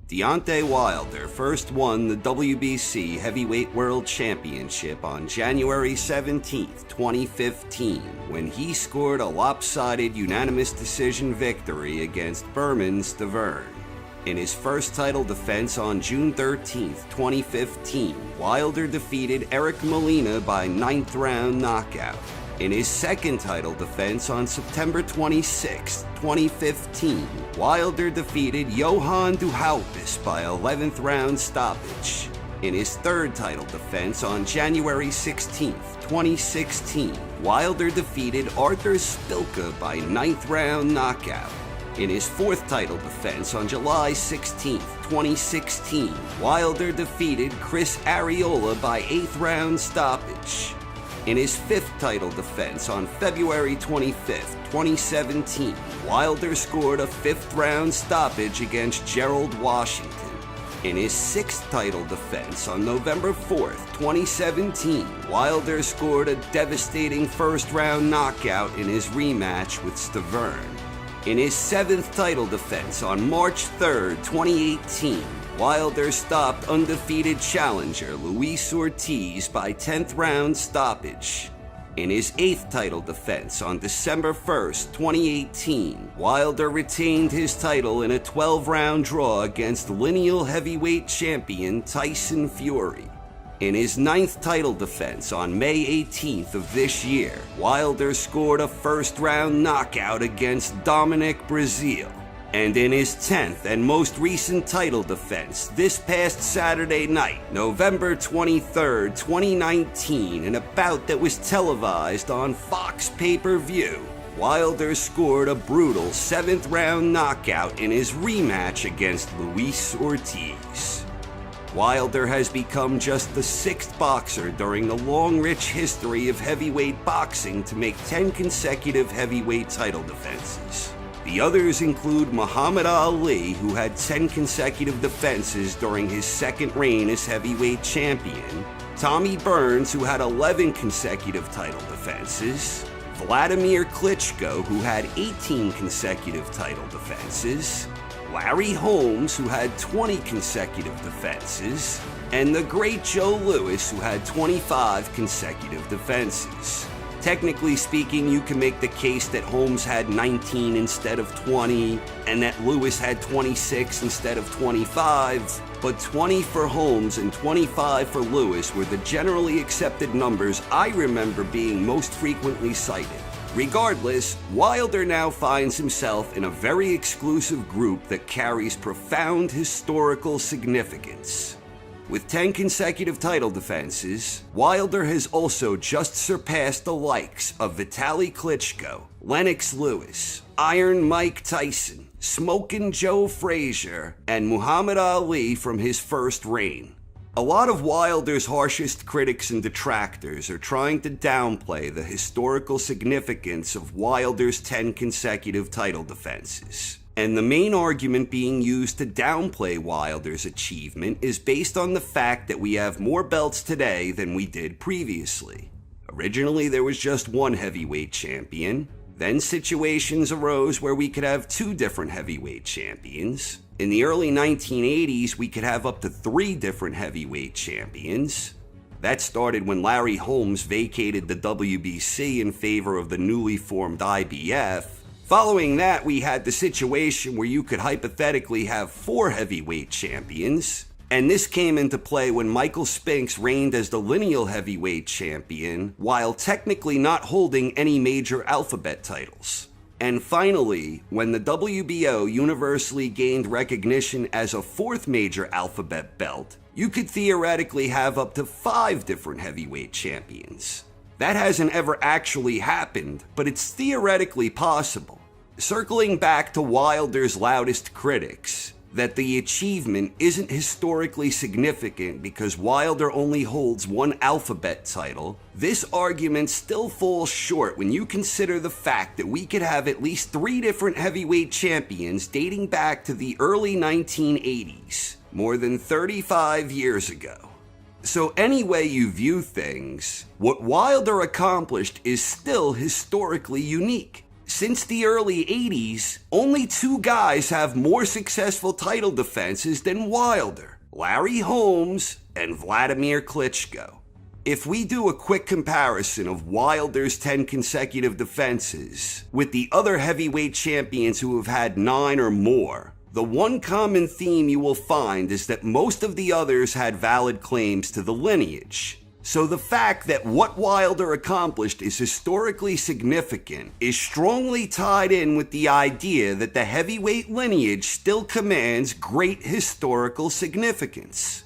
Deontay Wilder first won the WBC Heavyweight World Championship on January 17, 2015, when he scored a lopsided unanimous decision victory against Bermane Stiverne. In his first title defense on June 13, 2015, Wilder defeated Eric Molina by 9th round knockout. In his second title defense on September 26, 2015, Wilder defeated Johan Duhaupas by 11th round stoppage. In his third title defense on January 16, 2016, Wilder defeated Arthur Spilka by 9th round knockout. In his fourth title defense on July 16, 2016, Wilder defeated Chris Arreola by 8th round stoppage. In his fifth title defense on February 25, 2017, Wilder scored a 5th round stoppage against Gerald Washington. In his sixth title defense on November 4, 2017, Wilder scored a devastating 1st round knockout in his rematch with Stiverne. In his seventh title defense on March 3, 2018, Wilder stopped undefeated challenger Luis Ortiz by 10th round stoppage. In his eighth title defense on December 1, 2018, Wilder retained his title in a 12-round draw against lineal heavyweight champion Tyson Fury. In his ninth title defense on May 18th of this year, Wilder scored a 1st round knockout against Dominic Breazeale. And in his 10th and most recent title defense this past Saturday night, November 23, 2019, in a bout that was televised on Fox pay-per-view, Wilder scored a brutal 7th round knockout in his rematch against Luis Ortiz. Wilder has become just the 6th boxer during the long, rich history of heavyweight boxing to make 10 consecutive heavyweight title defenses. The others include Muhammad Ali, who had 10 consecutive defenses during his second reign as heavyweight champion, Tommy Burns, who had 11 consecutive title defenses, Vladimir Klitschko, who had 18 consecutive title defenses, Larry Holmes, who had 20 consecutive defenses, and the great Joe Louis, who had 25 consecutive defenses. Technically speaking, you can make the case that Holmes had 19 instead of 20, and that Louis had 26 instead of 25, but 20 for Holmes and 25 for Louis were the generally accepted numbers I remember being most frequently cited. Regardless, Wilder now finds himself in a very exclusive group that carries profound historical significance. With 10 consecutive title defenses, Wilder has also just surpassed the likes of Vitaly Klitschko, Lennox Lewis, Iron Mike Tyson, Smokin' Joe Frazier, and Muhammad Ali from his first reign. A lot of Wilder's harshest critics and detractors are trying to downplay the historical significance of Wilder's 10 consecutive title defenses. And the main argument being used to downplay Wilder's achievement is based on the fact that we have more belts today than we did previously. Originally, there was just one heavyweight champion. Then situations arose where we could have 2 different heavyweight champions. In the early 1980s, we could have up to 3 different heavyweight champions. That started when Larry Holmes vacated the WBC in favor of the newly formed IBF. Following that, we had the situation where you could hypothetically have 4 heavyweight champions, and this came into play when Michael Spinks reigned as the lineal heavyweight champion, while technically not holding any major alphabet titles. And finally, when the WBO universally gained recognition as a 4th major alphabet belt, you could theoretically have up to 5 different heavyweight champions. That hasn't ever actually happened, but it's theoretically possible. Circling back to Wilder's loudest critics, that the achievement isn't historically significant because Wilder only holds 1 alphabet title, this argument still falls short when you consider the fact that we could have at least 3 different heavyweight champions dating back to the early 1980s, more than 35 years ago. So any way you view things, what Wilder accomplished is still historically unique. Since the early 80s, only two guys have more successful title defenses than Wilder: Larry Holmes and Vladimir Klitschko. If we do a quick comparison of Wilder's 10 consecutive defenses with the other heavyweight champions who have had 9 or more, the one common theme you will find is that most of the others had valid claims to the lineage. So the fact that what Wilder accomplished is historically significant is strongly tied in with the idea that the heavyweight lineage still commands great historical significance.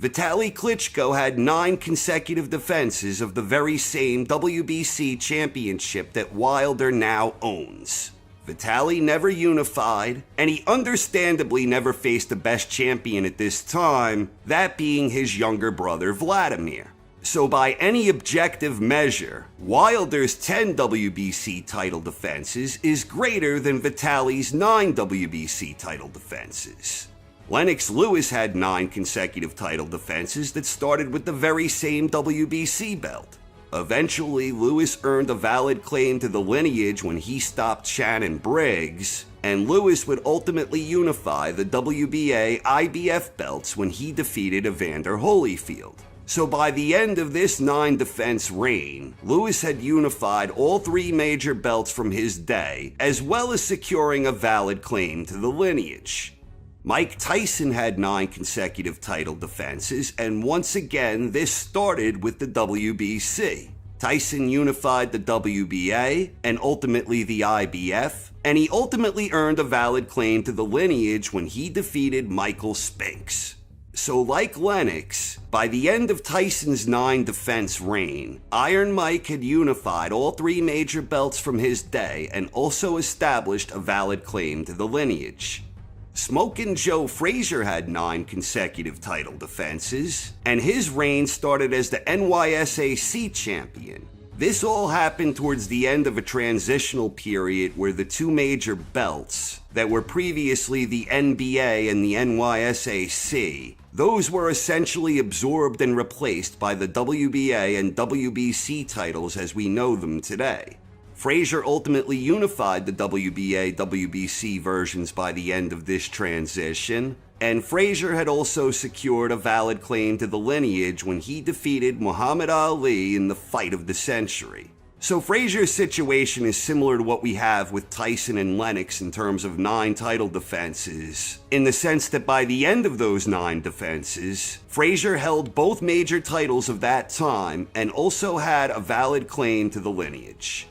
Vitaly Klitschko had 9 consecutive defenses of the very same WBC championship that Wilder now owns. Vitaly never unified, and he understandably never faced the best champion at this time, that being his younger brother Vladimir. So by any objective measure, Wilder's 10 WBC title defenses is greater than Vitaly's 9 WBC title defenses. Lennox Lewis had 9 consecutive title defenses that started with the very same WBC belt. Eventually, Lewis earned a valid claim to the lineage when he stopped Shannon Briggs, and Lewis would ultimately unify the WBA IBF belts when he defeated Evander Holyfield. So by the end of this 9-defense reign, Lewis had unified all 3 major belts from his day, as well as securing a valid claim to the lineage. Mike Tyson had 9 consecutive title defenses, and once again, this started with the WBC. Tyson unified the WBA and ultimately the IBF, and he ultimately earned a valid claim to the lineage when he defeated Michael Spinks. So like Lennox, by the end of Tyson's 9-defense reign, Iron Mike had unified all 3 major belts from his day and also established a valid claim to the lineage. Smokin' Joe Frazier had 9 consecutive title defenses, and his reign started as the NYSAC champion. This all happened towards the end of a transitional period where the 2 major belts that were previously the NBA and the NYSAC, those were essentially absorbed and replaced by the WBA and WBC titles as we know them today. Frazier ultimately unified the WBA-WBC versions by the end of this transition, and Frazier had also secured a valid claim to the lineage when he defeated Muhammad Ali in the fight of the century. So Frazier's situation is similar to what we have with Tyson and Lennox in terms of 9 title defenses, in the sense that by the end of those 9 defenses, Frazier held both major titles of that time and also had a valid claim to the lineage.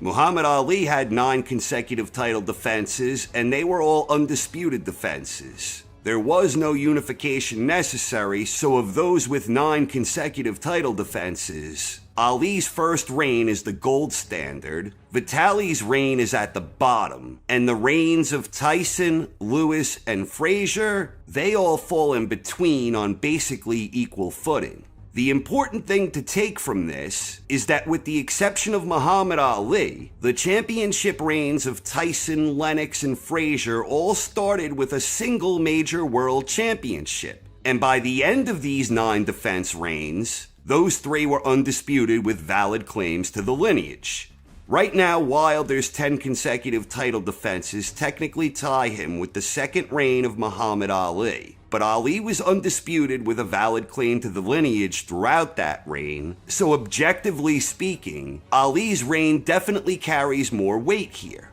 Muhammad Ali had 9 consecutive title defenses, and they were all undisputed defenses. There was no unification necessary, so of those with 9 consecutive title defenses, Ali's first reign is the gold standard, Vitaly's reign is at the bottom, and the reigns of Tyson, Lewis, and Frazier, they all fall in between on basically equal footing. The important thing to take from this is that with the exception of Muhammad Ali, the championship reigns of Tyson, Lennox, and Frazier all started with a single major world championship. And by the end of these 9 defense reigns, those 3 were undisputed with valid claims to the lineage. Right now, Wilder's 10 consecutive title defenses technically tie him with the second reign of Muhammad Ali. But Ali was undisputed with a valid claim to the lineage throughout that reign, so objectively speaking, Ali's reign definitely carries more weight here.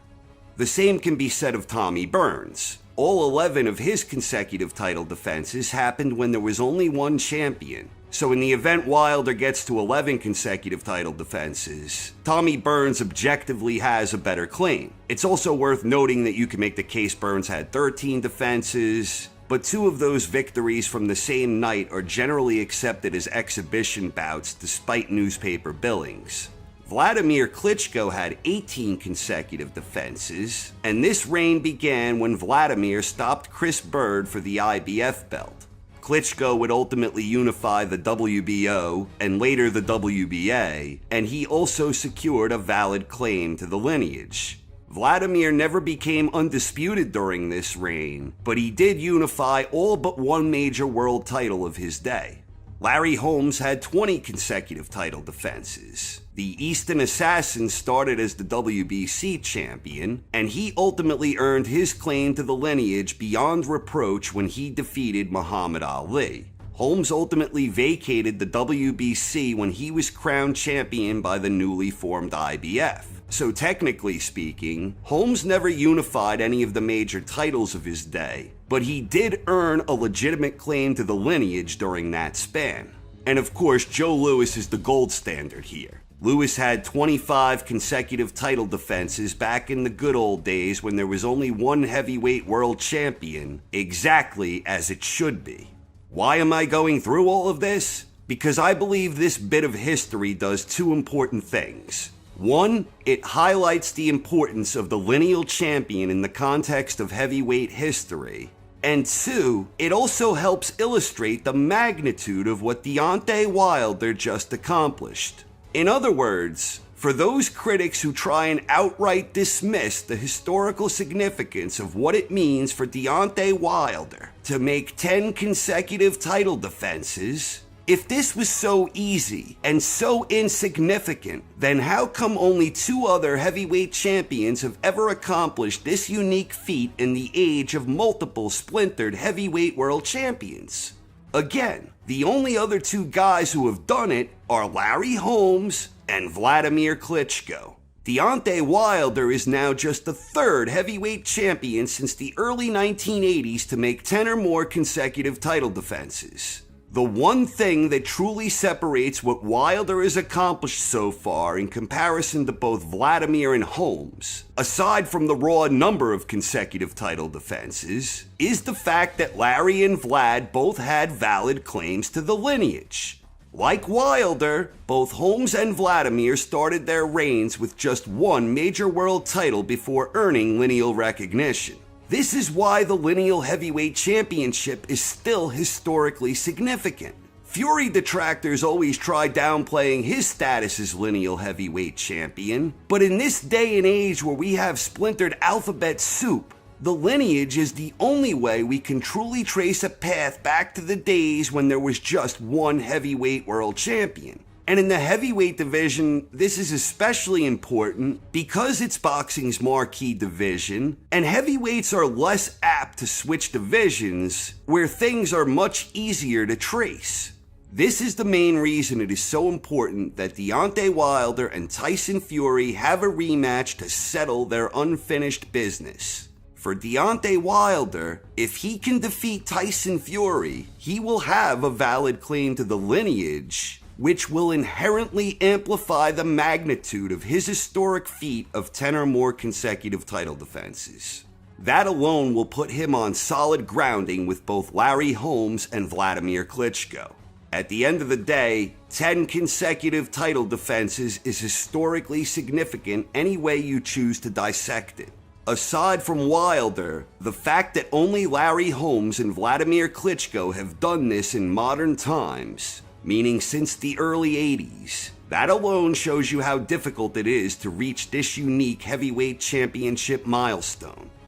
The same can be said of Tommy Burns. All 11 of his consecutive title defenses happened when there was only one champion. So in the event Wilder gets to 11 consecutive title defenses, Tommy Burns objectively has a better claim. It's also worth noting that you can make the case Burns had 13 defenses, but 2 of those victories from the same night are generally accepted as exhibition bouts despite newspaper billings. Vladimir Klitschko had 18 consecutive defenses, and this reign began when Vladimir stopped Chris Bird for the IBF belt. Klitschko would ultimately unify the WBO and later the WBA, and he also secured a valid claim to the lineage. Vladimir never became undisputed during this reign, but he did unify all but one major world title of his day. Larry Holmes had 20 consecutive title defenses. The Easton Assassin started as the WBC champion, and he ultimately earned his claim to the lineage beyond reproach when he defeated Muhammad Ali. Holmes ultimately vacated the WBC when he was crowned champion by the newly formed IBF. So technically speaking, Holmes never unified any of the major titles of his day, but he did earn a legitimate claim to the lineage during that span. And of course, Joe Louis is the gold standard here. Louis had 25 consecutive title defenses back in the good old days when there was only one heavyweight world champion, exactly as it should be. Why am I going through all of this? Because I believe this bit of history does two important things. One, it highlights the importance of the lineal champion in the context of heavyweight history. And two, it also helps illustrate the magnitude of what Deontay Wilder just accomplished. In other words, for those critics who try and outright dismiss the historical significance of what it means for Deontay Wilder to make 10 consecutive title defenses, if this was so easy and so insignificant, then how come only 2 other heavyweight champions have ever accomplished this unique feat in the age of multiple splintered heavyweight world champions? Again, the only other 2 guys who have done it are Larry Holmes and Vladimir Klitschko. Deontay Wilder is now just the 3rd heavyweight champion since the early 1980s to make 10 or more consecutive title defenses. The one thing that truly separates what Wilder has accomplished so far in comparison to both Vladimir and Holmes, aside from the raw number of consecutive title defenses, is the fact that Larry and Vlad both had valid claims to the lineage. Like Wilder, both Holmes and Vladimir started their reigns with just one major world title before earning lineal recognition. This is why the lineal heavyweight championship is still historically significant. Fury detractors always try downplaying his status as lineal heavyweight champion, but in this day and age where we have splintered alphabet soup, the lineage is the only way we can truly trace a path back to the days when there was just one heavyweight world champion. And in the heavyweight division, this is especially important because it's boxing's marquee division, and heavyweights are less apt to switch divisions where things are much easier to trace. This is the main reason it is so important that Deontay Wilder and Tyson Fury have a rematch to settle their unfinished business. For Deontay Wilder, if he can defeat Tyson Fury, he will have a valid claim to the lineage, which will inherently amplify the magnitude of his historic feat of 10 or more consecutive title defenses. That alone will put him on solid grounding with both Larry Holmes and Vladimir Klitschko. At the end of the day, 10 consecutive title defenses is historically significant any way you choose to dissect it. Aside from Wilder, the fact that only Larry Holmes and Vladimir Klitschko have done this in modern times, meaning since the early 80s, that alone shows you how difficult it is to reach this unique heavyweight championship milestone.